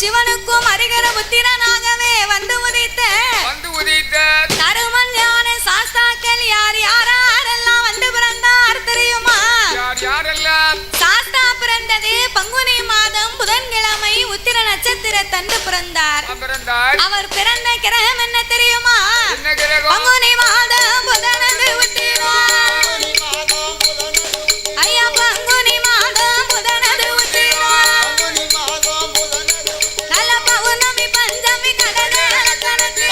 சிவனுக்கும் அரிகர புத்திரனாகவே வந்து உதித்த தருமன் ஞான சாஸ்தாக்கள் யார் யாரெல்லாம் வந்து பிறந்தார் தெரியுமா? சாஸ்தா பிறந்தது பங்குனி மாதம் புதன்கிழமை உத்திர நட்சத்திர தந்து பிறந்தார். அவர் பிறந்த கிரகம் என்ன தெரியுமா? பங்குனி மாதம் புதனது உத்திரம். ஐயா பங்குனி மாதம் புதனது உத்திரம். நல்ல பௌர்ணமி பஞ்சமி கடகரத்தனது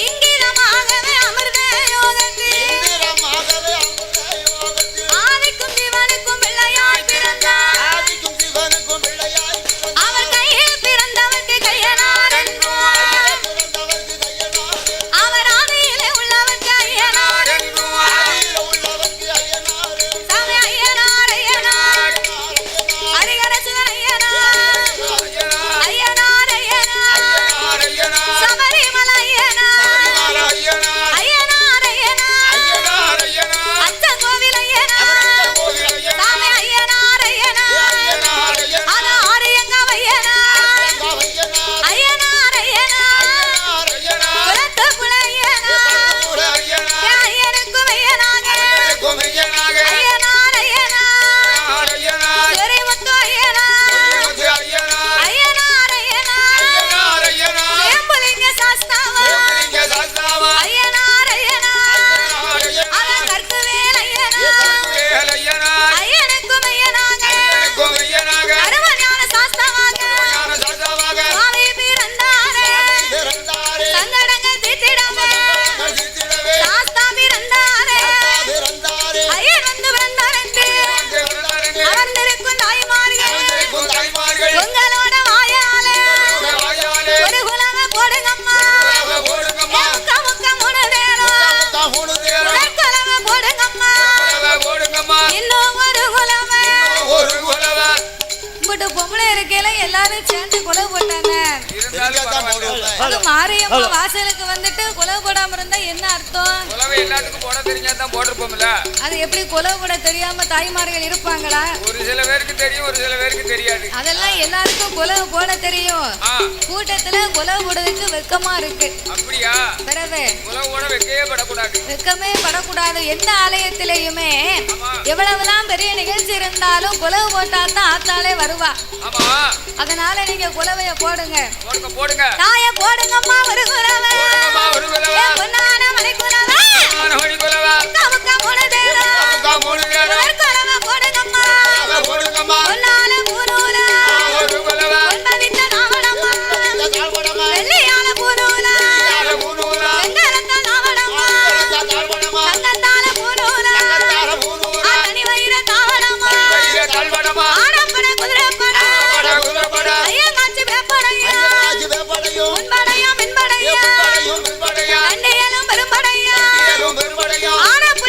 இங்கிதமாகவே அமிர்த யோகத்தில் ஆதிக்கும் சிவனுக்கும் பிள்ளையாய் பிறந்தார். அவர் கையில் பிறந்தவர்க்கு கையனார் என்றும் அவர் ஆதியிலே உள்ளவர்க்கு ஐயனார் என்றும் சாமி ஐயனார் ஐயனார் ஹரிஹர சுதன் ஐயனார் ஐயனார் ஐயனார் சபரிமலை ஐயனார் ஐயனார் ஐயனார் அச்சங்கோவில் ஐயனார் சாமி ஐயனார் ஐயனார் ஆனா ஆரியங்காவ் ஐயனார் ஐயனார் ஐயனார் குலத்த குல ஐயனார் ஐயனுக்கும் ஐயனாக ஐயனார் ஐயனார் துரைமுத்து ஐயனார் ஐயனார் ஐயனார் ஏம்புலிங்க சாஸ்தாவா ஐயனார் ஐயனார் அவன் கற்குவேல் ஐயனார் ஐயனுக்கும் ஐயனாக அருவஞான சாஸ்தாவாக சுவாமி பிறந்தாரே சங்கடங்கள் தீர்த்திடவே சாஸ்தா பிறந்தாரே ஐயன் வந்து பிறந்தார் என்று அமர்ந்திருக்கும் தாய்மார்கள் உங்களோட வாயாலே ஒரு குலவ போடுங்கம்மா முக்க முக்க மூணு தேரம் குலவ போடுங்கம்மா இன்னும் ஒரு குலவ இப்படி பொம்பளை இருக்கையில எல்லாரும் சேர்ந்து குலவு போட்டாங்க. அது மாரியம்மா வாசலுக்கு வந்துட்டு குலவு போடாம இருந்தா என்ன அர்த்தம்? எல்லாத்துக்கும் போட தெரிஞ்சாதான் போட்டிருப்போம்ல. அது எப்படி குலவு கூட தெரியாம தாய்மார்கள் இருப்பாங்களா? ஒரு சில பேருக்கு தெரியும், ஒரு சில பேருக்கு தெரியாது. அதெல்லாம் எல்லாருக்கும் குலவு போட தெரியும். கூட்டத்துல குலவு போடுறதுக்கு வெக்கமா இருக்கு. அப்படியா? பிறகு குலவு போட வெக்கவே படக்கூடாது. வெக்கமே படக்கூடாது. எந்த ஆலயத்திலயுமே எவ்வளவுதான் பெரிய நிகழ்ச்சி இருந்தாலும் குலவு போட்டா தான் ஆத்தாலே வருவா. அதனால நீங்க குலவைய போடுங்க. போடுங்க தாய போடுங்கம்மா ஒரு குலவை. பொன்னான மணி குலவை. முக்க மூணு தேரம் குலவை போடுங்கம்மா. பொன்னான பூநூல பொன்பதித்த நாவடம்மா. வெள்ளியான பூநூல வெங்கலத்த நாவடம்மா. தங்கத்தால பூநூல தனி வயிற தாவடம்மா. ஆடப்பட குதிரைப்பட ஐயங்காட்சி வேப்படையா முன்படையா மின்படையா கண்ணியலும் பெரும்படையா ஆடப்பு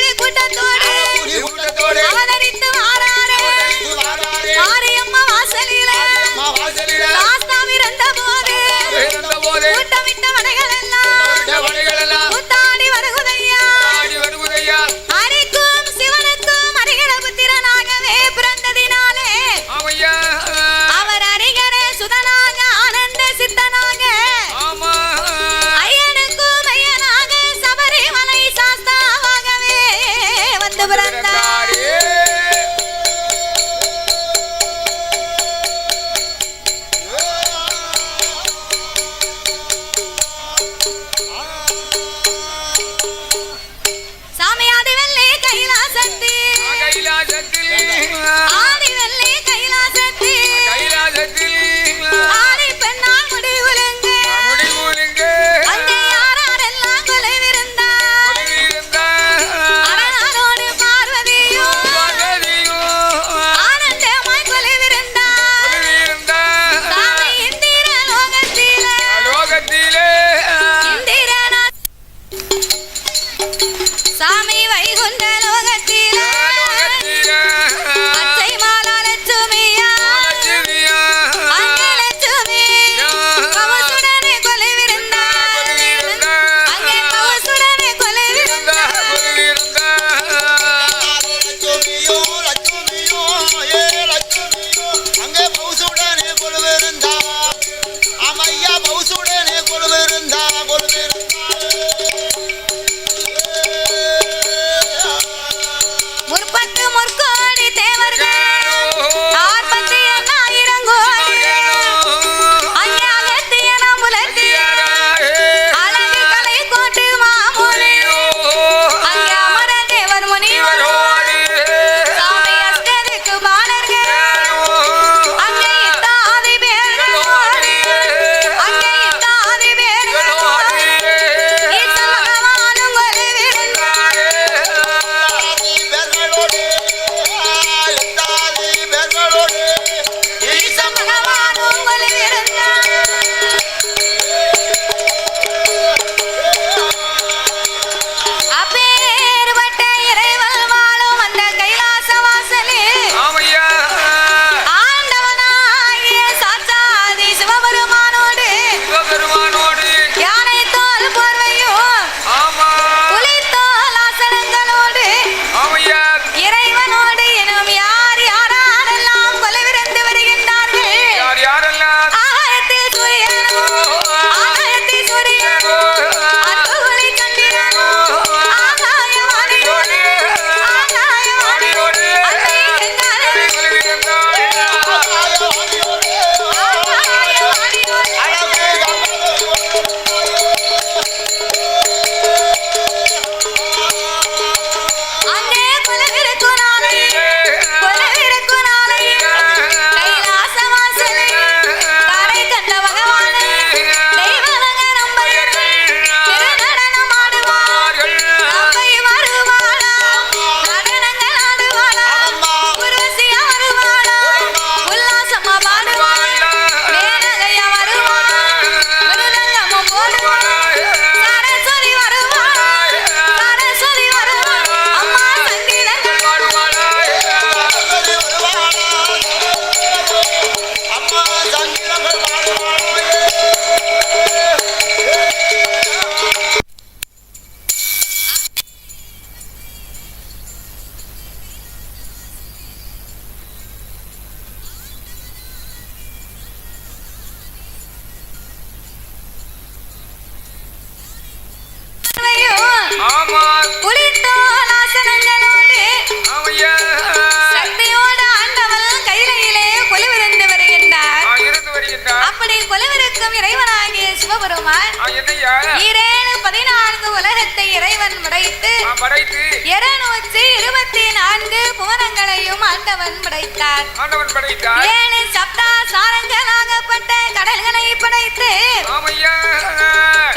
சிவபெருமான் என்னையா ஈரேழு 14 உலகத்தை இறைவன் படைத்து படைத்து 224 புவனங்களையும் ஆண்டவன் படைத்தார். ஆண்டவன் படைத்தார் 7 சப்தா சாரங்களாகப்பட்ட கடல்களை படைத்து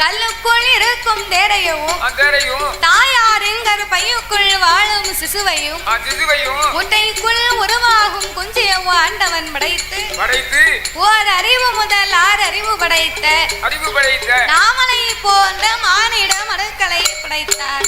கல்லுக்குள் இருக்கும் தேரையவும் தாயாரின் கருப்பையுக்குள் வாழும் சிசுவையும் முட்டைக்குள் உருவாகும் குஞ்சியவும் ஆண்டவன் படைத்து ஓர் அறிவு முதல் 6 அறிவு படைத்த நாமலை போன்ற மானிட மனுக்களை படைத்தார்.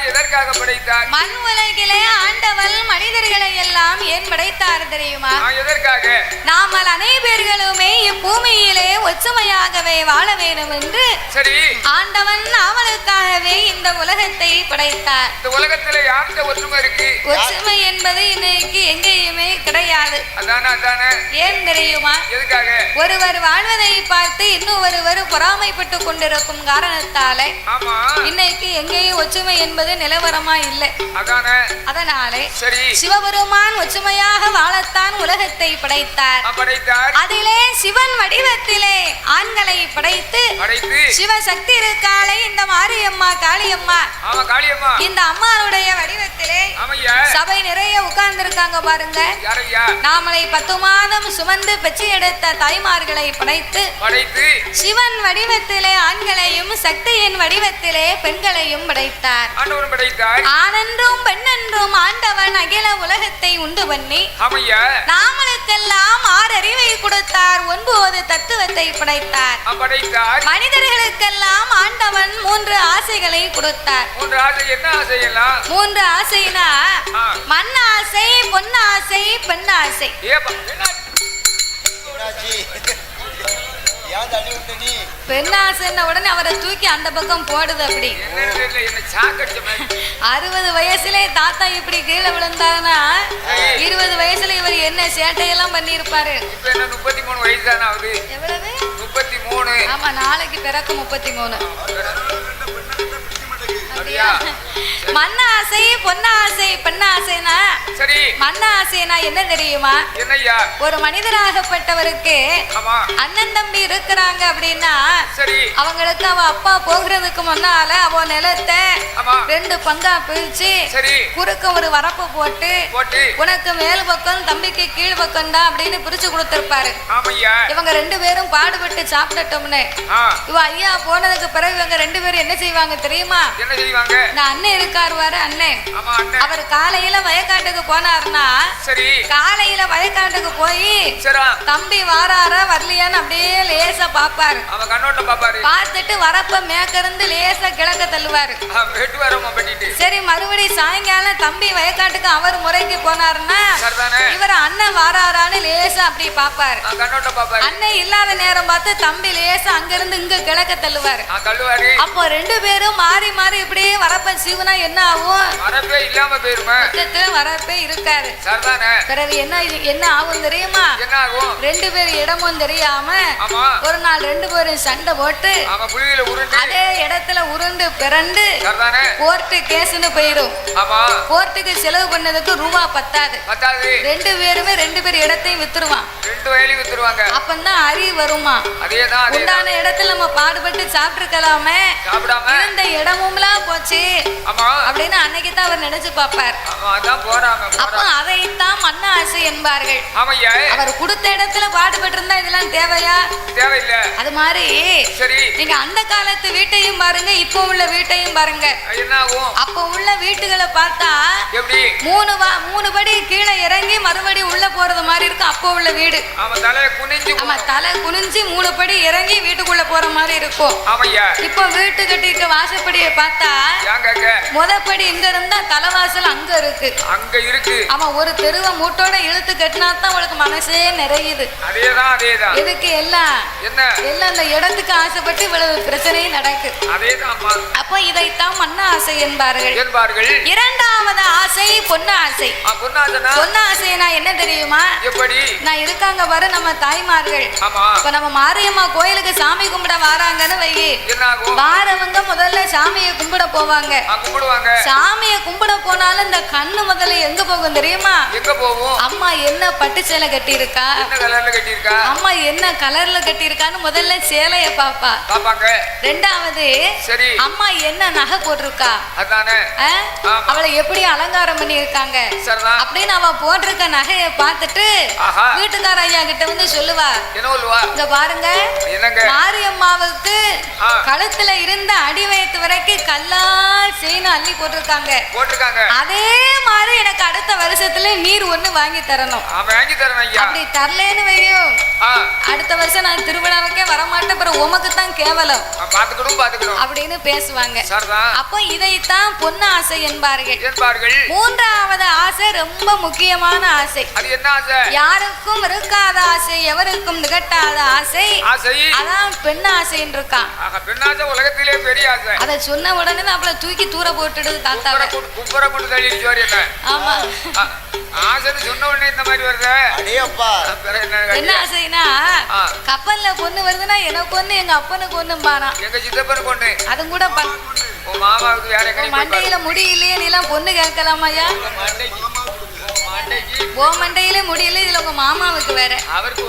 எதற்காக படைத்தார்? மண் உலகிலே ஆண்டவன் மனிதர்களை எல்லாம் ஏன் படைத்தார் தெரியுமா? எதற்காக? நாமல் அனைவர்களுமே இப்பூமியிலே ஒற்றுமையாகவே வாழ வேண்டும் என்று சரி ஆண்டவன் நாமலுக்காகவே இந்த உலகத்தை படைத்தார். இந்த உலகத்துல யார்கிட்ட ஒற்றுமை இருக்கு? ஒற்றுமை என்பது இன்னைக்கு எங்கேயுமே கிடையாது. ஏன் தெரியுமா? எதுக்காக? ஒருவர் வாழ்வதை பார்த்து இன்னொருவர் பொறாமைப்பட்டு கொண்டிருக்கும் காரணத்தாலே இன்னைக்கு எங்கேயும் ஒற்றுமை என்பது நிலவரமா இல்லை. அதனாலே சிவபெருமான் ஒற்றுமையாக வாழத்தான் உலகத்தை படைத்தார். அதிலே சிவன் வடிவத்திலே ஆண்களை படைத்து சிவசக்தி இருக்காளே இந்த மாரியம்மா காளியம்மா இந்த அம்மாவுடைய வடிவத்திலே சபை நிறைய உட்கார்ந்து இருக்காங்க பாருங்க. நாமளை 10 மாதம் சுமந்து பெற்று எடுத்த தாய்மார்களை படைத்து சிவன் வடிவத்திலே ஆண்களையும் சக்தியின் வடிவத்திலே பெண்களையும் படைத்தார். ஆனென்றும் பெண்ணென்றும் ஆண்டவன் அகில உலகத்தை உண்டு பண்ணி நாமளுக்கெல்லாம் 6 அறிவை கொடுத்தார். 9 தத்துவத்தை படைத்தார். மனிதர்களுக்கெல்லாம் ஆண்டவன் 3 ஆசைகளை கொடுத்தார். 3 ஆசைனா மண் ஆசை, பொன்னாசை, பெண்ணாசை. பெண்ணாசைன்ன உடனே அவரை தூக்கி அந்த பக்கம் போடுது. அப்படி 60 வயசுல தாத்தா இப்படி கீழே விழுந்தாருன்னா 20 வயசுல இவர் என்ன சேட்டையெல்லாம் பண்ணி இருப்பாரு. 33 வயசு தானே ஆகுது. எவ்வளவு? 33. ஆமா, நாளைக்கு பிறகு 33. மண்ணாசை, பொன்னாசை, பெண்ணாசைனா மண்ணாசைனா என்ன தெரியுமா? ஒரு மனிதராகப்பட்டவருக்கு அண்ணன் தம்பி இருக்கிறாங்க அப்படின்னா அவங்களுக்கு அவ அப்பா போகிறதுக்கு முன்னால அவ நிலத்தை 2 பங்கா பிரிச்சு குறுக்க ஒரு வரப்பு போட்டு உனக்கு மேல் பக்கம் தம்பிக்கு கீழ் பக்கம் தான் அப்படின்னு பிரிச்சு கொடுத்திருப்பாரு. இவங்க 2 பேரும் பாடுபட்டு சாப்பிடட்டோம்னு இவ ஐயா போனதுக்கு பிறகு இவங்க 2 பேரும் என்ன செய்வாங்க தெரியுமா? இந்த அண்ணன் இருக்காரு வாரு அண்ணன், அவர் காலையில வயக்காட்டுக்கு போனாருன்னா காலையில வயக்காட்டுக்கு போய் தம்பி வாராரா வரலையான்னு அப்படியே லேசா பாப்பாரு. பார்த்துட்டு வரப்ப மேக்கிருந்து லேசா கிழக்க தள்ளுவாரு. சரி, மறுபடியும் சாயங்காலம் தம்பி வயக்காட்டுக்கு அவர் முறைக்கு போனாருன்னா இவர் அண்ணன் வாராரான்னு லேசா அப்படி பாப்பாரு. அண்ணன் இல்லாத நேரம் பார்த்து தம்பி லேசா அங்கிருந்து இங்க கிழக்க தள்ளுவாரு. அப்போ 2 பேரும் மாறி மாறி இப்படியே வரப்ப சிவனா என்ன ஆகும்? வரப்பே இல்லாம போயிருமா? வரப்பே இருக்காது. பிறகு என்ன ஆகும் தெரியுமா? 2 பேர் இடமும் தெரியாம ஒரு நாள் 2 பேரும் சண்டை போட்டு அதே இடத்துல உருண்டு பிறண்டு கோர்ட்டு கேஸ்னு போயிடும். கோர்ட்டுக்கு செலவு பண்ணதுக்கு ரூபா பத்தாது. 2 பேருமே 2 பேர் இடத்தையும் வித்துருவான். அப்பதான் அறிவு வருமா? உண்டான இடத்துல நம்ம பாடுபட்டு சாப்பிட்டுருக்கலாமே, இந்த இடமும்லாம் போச்சு அப்படின்னு அன்னைக்கு தான் அவர் நினைச்சு பார்ப்பார். அப்ப அதைத்தான் மண்ண ஆசை என்பார்கள். அவர் கொடுத்த இடத்துல பாடுபட்டு இருந்தா இதெல்லாம் தேவையா? தேவையில்லை. அது மாதிரி நீங்க அந்த காலத்து வீட்டையும் பாருங்க, இப்ப உள்ள வீட்டையும் பாருங்க. அப்ப உள்ள வீட்டுகளை பார்த்தா 3 படி கீழே இறங்கி மறுபடியும் உள்ள போறது மாதிரி இருக்கும். அப்ப உள்ள வீடு தலை குனிஞ்சு 3 படி இறங்கி வீட்டுக்குள்ள போற மாதிரி இருக்கும். இப்ப வீட்டு கட்டிட்டு வாசப்படியை பார்த்தா முதப்படி இங்க இருந்தா தலைவாசல் அங்க இருக்கு. ஆமா, ஒரு தெருவை மூட்டோட இழுத்து கட்டினா தான் உங்களுக்கு மனசே நிறையுது. இதுக்கு எல்லாம் அந்த இடத்துக்கு ஆசைப்பட்டு இவ்வளவு பிரச்சனையும் நடக்கு. அப்ப இதைத்தான் மண்ண ஆசை என்பார்கள். 2வது ஆசை பொண்ணு ஆசை. பொண்ணு ஆசைனா என்ன தெரியுமா? நான் இருக்காங்க பாரு நம்ம தாய்மார்கள். இப்ப நம்ம மாரியம்மா கோயிலுக்கு சாமி கும்பிட வாராங்கன்னு வை, வாரவங்க முதல்ல சாமியை கும்பிட போவாங்க. சாமியை கும்பிட போனாலும் இந்த கண்ணு முதல்ல எங்க போகும் தெரியுமா? அம்மா என்ன பட்டு சேலை கட்டி இருக்கா? அம்மா என்ன கலர்ல கட்டியிருக்கான்னு முதல்ல சேலைய பாப்பா. பாப்பாங்க. ரெண்டாவது சரி அம்மா என்ன நகை போட்டிருக்கா அதானே அவளை எப்படி அலங்காரம் பண்ணி இருக்காங்க அப்படின்னு அவ போட்டிருக்க நகையை பார்த்துட்டு வீட்டுக்கார ஐயா கிட்ட வந்து சொல்லுவா. என்ன சொல்லுவா? இங்க பாருங்க மாரியம்மாவுக்கு கழுத்துல இருந்த அடி வயிற்று வரைக்கும் கல்லால் செயின் அள்ளி போட்டிருக்காங்க. அதே மாதிரி எனக்கு அடுத்த வருஷத்துல நீர் ஒண்ணு வாங்கி தரணும். அப்படி தரலன்னு வையும் அடுத்த வருஷம் நான் திருவிழாவுக்கே வரமாட்டேன், அப்புறம் உமக்கு தான் கேவலம் அப்படின்னு பேசுவாங்க. அப்போ இதைத்தான் பொண்ணு ஆசை என்பார்கள். மூன்றாவது ஆசை ரொம்ப முக்கியமான ஆசை. யாருக்கும் இருக்காத ஆசை, எவருக்கும் நிகட்டாத ஆசை, அதான் பெண் ஆசைன்னு இருக்கான். உலகத்திலே பெரிய ஆசை. அதை சொன்ன உடனே அவளை தூக்கி தூர போட்டுடுது தாத்தா. ஆமா ஆசைன்னு சொன்ன உடனே இந்த மாதிரி வருது. என்ன ஆசைனா கப்பல்ல பொண்ணு வருதுன்னா எனக்கு ஒண்ணு எங்க அப்பனுக்கு ஒண்ணு பானா எங்க சித்தப்பனுக்கு ஒண்ணு அது கூட மாமாவுக்கு வேற மண்டையில முடியலையே நீ எல்லாம் பொண்ணு கேட்கலாமாயா? ஓ மண்டையில முடியல இதுல உங்க மாமாவுக்கு வேற. அவருக்கு